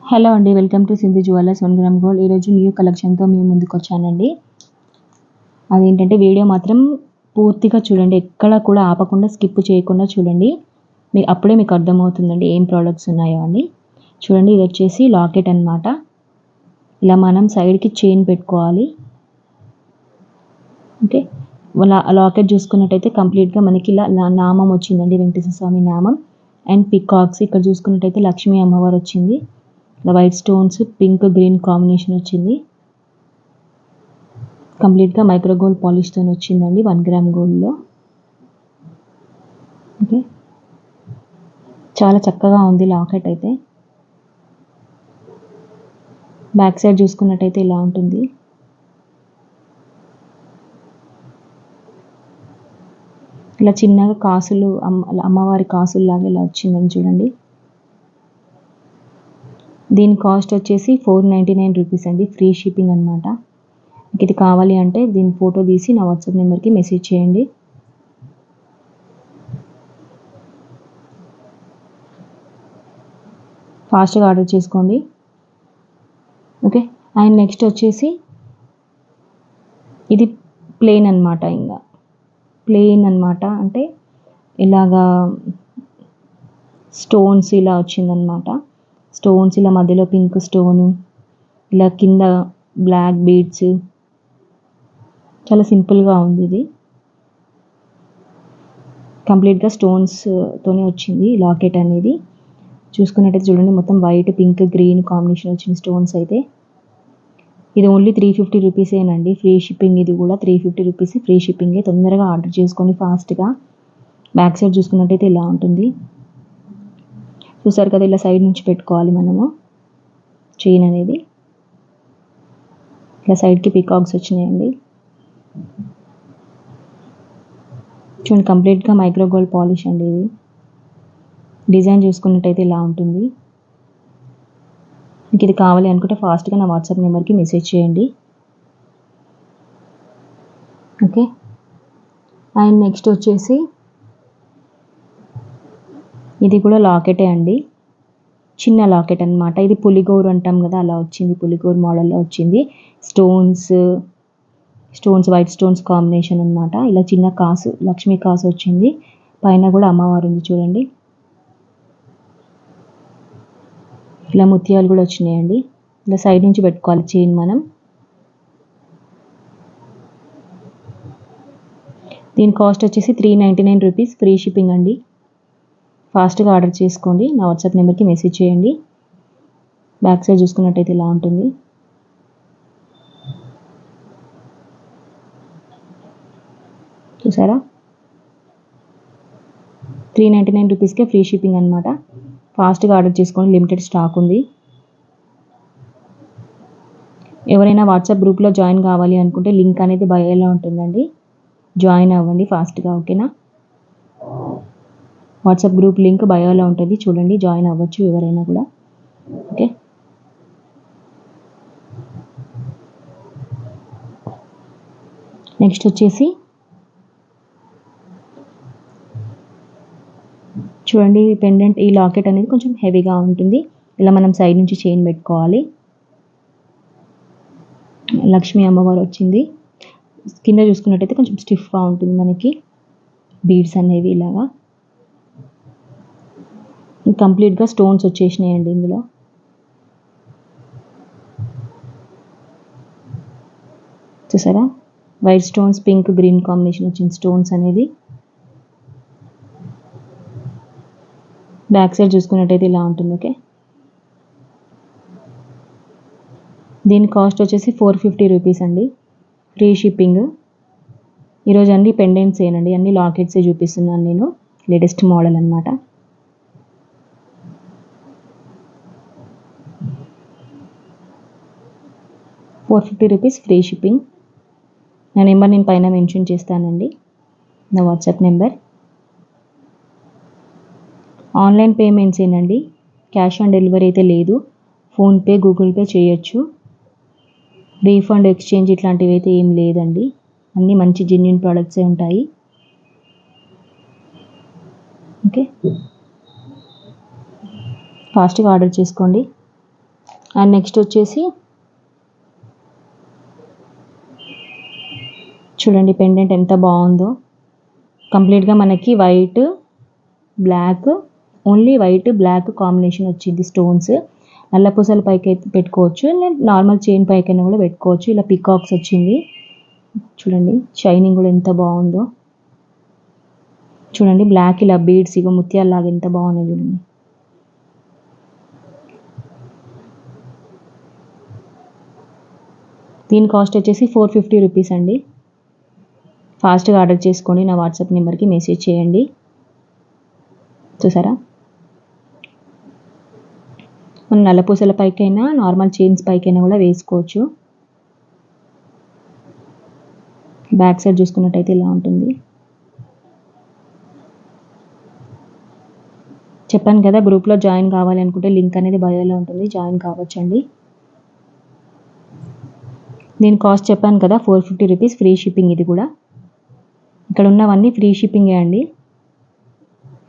Hello అండి, welcome to Sindhu jewellers 1 gram gold. ఈరోజు new కలెక్షన్తో మేము ముందుకు వచ్చానండి. అదేంటంటే వీడియో మాత్రం పూర్తిగా చూడండి, ఎక్కడ కూడా ఆపకుండా స్కిప్ చేయకుండా చూడండి. అప్పుడే మీకు అర్థమవుతుందండి ఏం ప్రోడక్ట్స్ ఉన్నాయో అండి. చూడండి, ఇది వచ్చేసి లాకెట్ అన్నమాట. ఇలా మనం సైడ్కి చైన్ పెట్టుకోవాలి. ఓకే, లాకెట్ చూసుకున్నట్టయితే కంప్లీట్గా మనకి ఇలా నామం వచ్చిందండి, వెంకటేశ్వర స్వామి నామం అండ్ పికాక్స్. ఇక్కడ చూసుకున్నట్టయితే లక్ష్మీ అమ్మవారు వచ్చింది. White stones pink green combination వచ్చింది. కంప్లీట్గా మైక్రో గోల్డ్ పాలిష్తో వచ్చిందండి 1 గ్రామ్ గోల్డ్లో. ఓకే, చాలా చక్కగా ఉంది లాకెట్ అయితే. బ్యాక్ సైడ్ చూసుకున్నట్టయితే ఇలా ఉంటుంది. ఇలా చిన్నగా కాసులు అమ్మవారి కాసులు లాగా ఇలా వచ్చిందని చూడండి. దీని కాస్ట్ వచ్చేసి 499 రూపీస్ అండి, ఫ్రీ షిప్పింగ్ అనమాట. మీకు ఇది కావాలి అంటే దీని ఫోటో తీసి నా వాట్సాప్ నెంబర్కి మెసేజ్ చేయండి. ఫాస్ట్గా ఆర్డర్ చేసుకోండి. ఓకే, అండ్ నెక్స్ట్ వచ్చేసి ఇది ప్లెయిన్ అనమాట. ఇంకా ప్లెయిన్ అనమాట అంటే ఇలాగా స్టోన్స్ ఇలా వచ్చిందనమాట. స్టోన్స్ ఇలా మధ్యలో పింక్ స్టోను, ఇలా కింద బ్లాక్ బీడ్స్, చాలా సింపుల్గా ఉంది. ఇది కంప్లీట్గా స్టోన్స్తోనే వచ్చింది లాకెట్ అనేది. చూసుకున్నట్టయితే చూడండి, మొత్తం వైట్ పింక్ గ్రీన్ కాంబినేషన్ వచ్చిన స్టోన్స్ అయితే. ఇది ఓన్లీ 350 రూపీసేనండి, ఫ్రీ షిప్పింగ్. ఇది కూడా 350 రూపీస్ ఫ్రీ షిప్పింగే. తొందరగా ఆర్డర్ చేసుకోండి ఫాస్ట్గా. బ్యాక్ సైడ్ చూసుకున్నట్టయితే ఇలా ఉంటుంది. చూసారు కదా, ఇలా సైడ్ నుంచి పెట్టుకోవాలి మనము చైన్ అనేది. ఇలా సైడ్కి పీకాక్స్ వచ్చినాయండి. చూడండి, కంప్లీట్గా మైక్రో గోల్డ్ పాలిష్ అండి. ఇది డిజైన్ చూసుకున్నట్టయితే ఇలా ఉంటుంది. మీకు ఇది కావాలి అనుకుంటే ఫాస్ట్గా నా వాట్సాప్ నెంబర్కి మెసేజ్ చేయండి. ఓకే, అండ్ నెక్స్ట్ వచ్చేసి ఇది కూడా లాకెటే అండి, చిన్న లాకెట్ అనమాట. ఇది పులిగోరు అంటాం కదా, అలా వచ్చింది, పులిగోరు మోడల్లో వచ్చింది. స్టోన్స్ వైట్ స్టోన్స్ కాంబినేషన్ అనమాట. ఇలా చిన్న కాసు, లక్ష్మీ కాసు వచ్చింది. పైన కూడా అమ్మవారు ఉంది చూడండి. ఇలా ముత్యాలు కూడా వచ్చినాయండి. ఇలా సైడ్ నుంచి పెట్టుకోవాలి చైన్ మనం. దీని కాస్ట్ వచ్చేసి 399 రూపీస్, ఫ్రీ షిప్పింగ్ అండి. ఫాస్ట్గా ఆర్డర్ చేసుకోండి, నా వాట్సాప్ నెంబర్కి మెసేజ్ చేయండి. బ్యాక్ సైడ్ చూసుకున్నట్టయితే ఇలా ఉంటుంది. చూసారా, 399 రూపీస్కే ఫ్రీ షిప్పింగ్ అనమాట. ఫాస్ట్గా ఆర్డర్ చేసుకోండి, లిమిటెడ్ స్టాక్ ఉంది. ఎవరైనా వాట్సాప్ గ్రూప్లో జాయిన్ కావాలి అనుకుంటే లింక్ అనేది బయోలో ఉంటుందండి, జాయిన్ అవ్వండి ఫాస్ట్గా. ఓకేనా, వాట్సాప్ గ్రూప్ లింక్ బయోలో ఉంటుంది, చూడండి, జాయిన్ అవ్వచ్చు ఎవరైనా కూడా. ఓకే, నెక్స్ట్ వచ్చేసి చూడండి, పెండెంట్. ఈ లాకెట్ అనేది కొంచెం హెవీగా ఉంటుంది. ఇలా మనం సైడ్ నుంచి చైన్ పెట్టుకోవాలి. లక్ష్మీ అమ్మవారు వచ్చింది. కింద చూసుకున్నట్టయితే కొంచెం స్టిఫ్గా ఉంటుంది మనకి బీడ్స్ అనేవి ఇలాగా. కంప్లీట్గా స్టోన్స్ వచ్చేసినాయండి ఇందులో. చూసారా, white stones pink green combination వచ్చిన స్టోన్స్ అనేది. బ్యాక్ సైడ్ చూసుకున్నట్టయితే ఇలా ఉంటుంది. ఓకే, దీని కాస్ట్ వచ్చేసి 450 రూపీస్ అండి, ఫ్రీ షిప్పింగ్. ఈరోజు అన్ని పెండెంట్స్ ఏనండి, అన్ని లాకెట్సే చూపిస్తున్నాను నేను, లేటెస్ట్ మోడల్ అనమాట. ₹450 ఫ్రీ షిప్పింగ్. నా నెంబర్ నేను పైన మెన్షన్ చేస్తానండి, నా వాట్సాప్ నెంబర్. ఆన్లైన్ పేమెంట్స్ ఏనండి, క్యాష్ ఆన్ డెలివరీ అయితే లేదు. ఫోన్పే గూగుల్ పే చేయొచ్చు. రీఫండ్ ఎక్స్చేంజ్ ఇట్లాంటివి అయితే ఏం లేదండి. అన్నీ మంచి జెన్యూన్ ప్రోడక్ట్సే ఉంటాయి. ఓకే, ఫాస్ట్గా ఆర్డర్ చేసుకోండి. అండ్ నెక్స్ట్ వచ్చేసి చూడండి పెండెంట్ ఎంత బాగుందో. కంప్లీట్గా మనకి white black, only white black combination వచ్చింది స్టోన్స్. నల్లపూసల పైకి అయితే పెట్టుకోవచ్చు, నార్మల్ చైన్ పైకైనా కూడా పెట్టుకోవచ్చు. ఇలా పికాక్స్ వచ్చింది చూడండి, షైనింగ్ కూడా ఎంత బాగుందో చూడండి. బ్లాక్ ఇలా బీడ్స్ ఇగో ముత్యాలలాగా ఎంత బాగున్నాయి చూడండి. దీని కాస్ట్ వచ్చేసి 450 రూపీస్ అండి. ఫాస్ట్గా ఆర్డర్ చేసుకోండి, నా వాట్సాప్ నెంబర్కి మెసేజ్ చేయండి. చూసారా, మనం నల్లపూసల పైకైనా నార్మల్ చైన్స్ పైకైనా కూడా వేసుకోవచ్చు. బ్యాక్ సైడ్ చూసుకున్నట్టయితే ఇలా ఉంటుంది. చెప్పాను కదా, గ్రూప్లో జాయిన్ కావాలి అనుకుంటే లింక్ అనేది బయోలో ఉంటుంది, జాయిన్ కావచ్చండి. దీని కాస్ట్ చెప్పాను కదా 450 రూపీస్, ఫ్రీ షిప్పింగ్. ఇది కూడా ఇక్కడ ఉన్నవన్నీ ఫ్రీ షిప్పింగే అండి.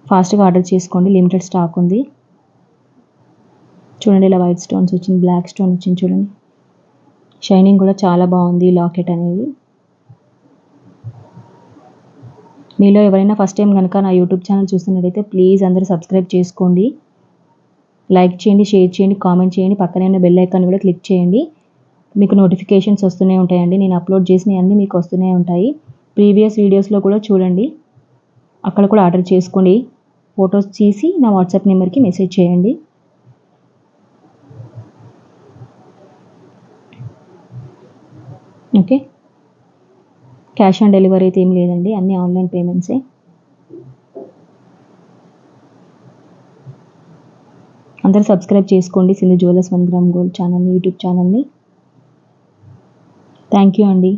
ఫాస్ట్గా ఆర్డర్ చేసుకోండి, లిమిటెడ్ స్టాక్ ఉంది. చూడండి ఇలా వైట్ స్టోన్స్ వచ్చింది, బ్లాక్ స్టోన్ వచ్చింది చూడండి. షైనింగ్ కూడా చాలా బాగుంది ఈ లాకెట్ అనేది. మీలో ఎవరైనా ఫస్ట్ టైం కనుక నా యూట్యూబ్ ఛానల్ చూస్తున్నట్టయితే ప్లీజ్ అందరూ సబ్స్క్రైబ్ చేసుకోండి, లైక్ చేయండి, షేర్ చేయండి, కామెంట్ చేయండి. పక్కనే ఉన్న బెల్ ఐకాన్ కూడా క్లిక్ చేయండి. మీకు నోటిఫికేషన్స్ వస్తూనే ఉంటాయండి, నేను అప్లోడ్ చేసినవన్నీ మీకు వస్తూనే ఉంటాయి. ప్రీవియస్ వీడియోస్లో కూడా చూడండి, అక్కడ కూడా ఆర్డర్ చేసుకోండి. ఫొటోస్ తీసి నా వాట్సాప్ నెంబర్కి మెసేజ్ చేయండి. ఓకే, క్యాష్ ఆన్ డెలివరీ అయితే ఏం లేదండి, అన్నీ ఆన్లైన్ పేమెంట్సే. అందరూ సబ్స్క్రైబ్ చేసుకోండి సింధు జ్యువెలర్స్ 1 గ్రామ్ గోల్డ్ ఛానల్ని, యూట్యూబ్ ఛానల్ని. థ్యాంక్ యూ అండి.